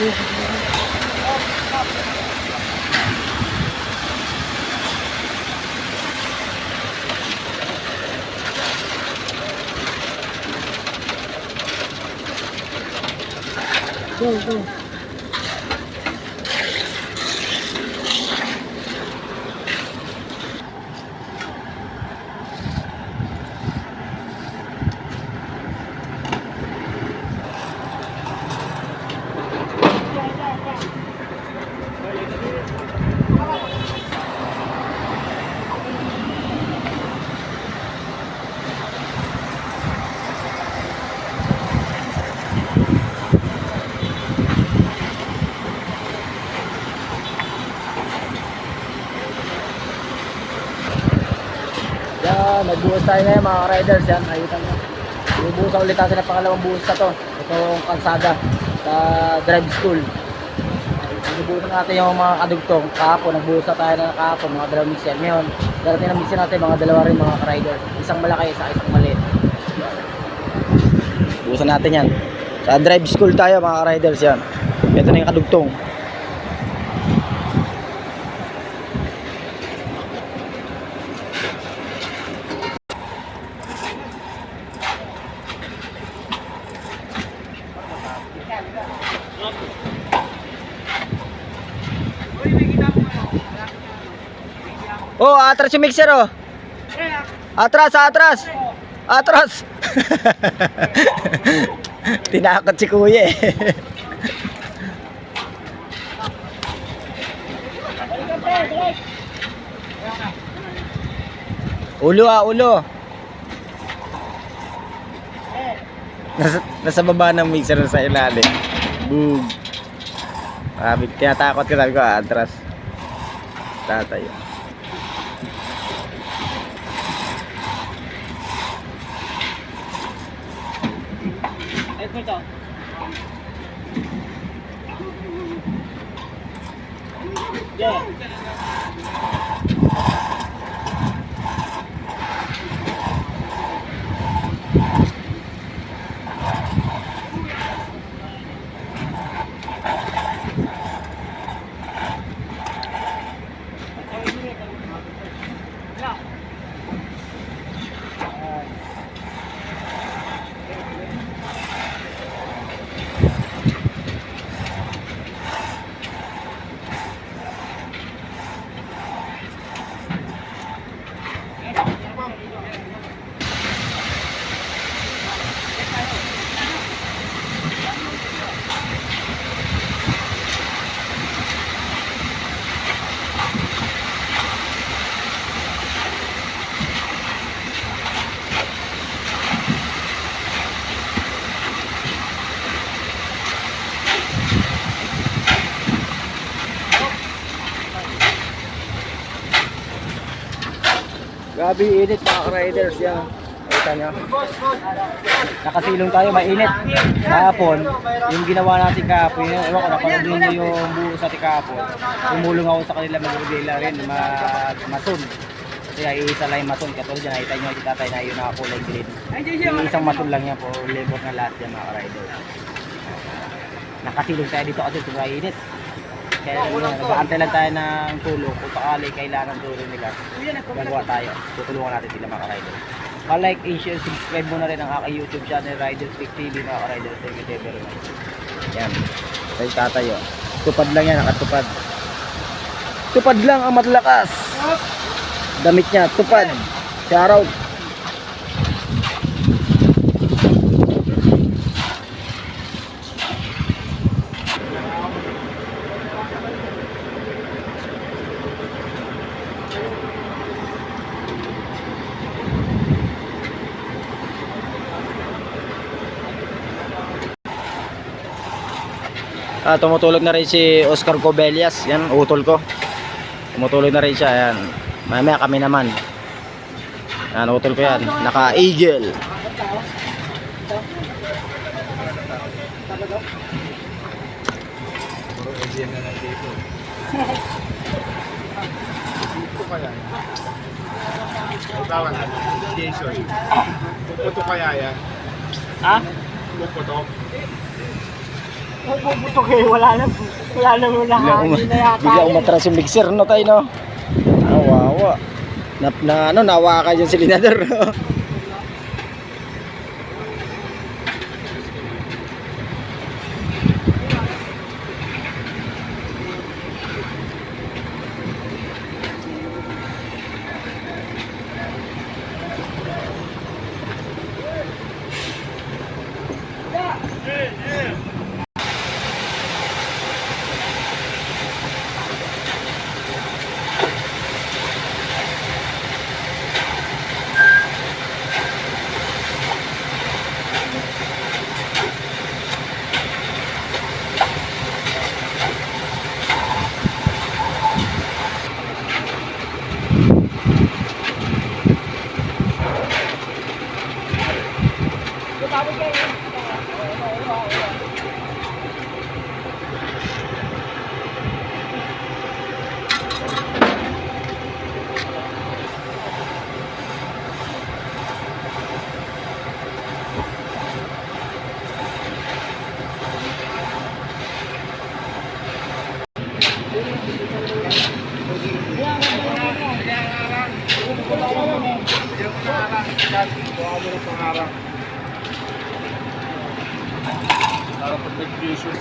Go, go. Yan, nagbuhos tayo ngayon mga riders. Yan, nakita nyo. Ibuhusan ulit natin ang pangalawang buhos na to. Itong kalsada sa drive school. Nagbuhusan natin yung mga kadugtong. Kahapon, nagbuhos na tayo na kahapon, mga dalawang mixer. Ngayon, darating na mixer natin, mga dalawa rin mga riders. Isang malaki, isang maliit. Buhusan natin yan. Sa drive school tayo mga riders yan. Ito na yung kadugtong. Oh, atras yung mixer oh. Atras, atras. Atras. Tinakot si kuya eh. Ulo ah, ulo. Nasa baba ng mixer sa ilalim. Boom. Tinatakot ka talaga, atras. Tatay. Ito. Yeah. Grabe init mga riders yan. Kita nyo. Nakasilong tayo, mainit. Kahapon, yung ginawa natin kahapon, ewan ko, napanood nyo yung buo sa kahapon. Tumulong ako sa kanila mag-regla rin, masun. Kasi iisa lang yung masun. Katulad dyan, nakita nyo si tatay na yun nakakulay green. Yung isang masun lang yan po, labor na lahat yan mga riders. Nakasilong tayo dito kasi sobrang init. Kaya nag-aantay lang tayo ng tulong kung sakali kailangan tulong nila. Gagawa tayo. Tutulungan natin sila mga riders. Pa-like and share, subscribe mo na rin ang aking YouTube channel, Riders Pick TV mga riders. Thank you very much. Yan. Tayo tatayo. Tupad lang yan, nakatupad. Tupad lang ang matlakas. Damit niya, tupad. Shoutout. Tumutulog na rin si Oscar Cobelias. Yan, utol ko. Tumutulog na rin siya. Yan. Mamaya kami naman. Yan, utol ko yan. Naka-eagle. Ito kaya. Tawan na. Jason. Puputo kaya yan. Ha? Puputo. Puputok eh, wala na muna hangin na yata. Bigla umatras yung mixer, no tayo, no? Awawa. Nawa ka dyan si Linador. Para pag nag-vision.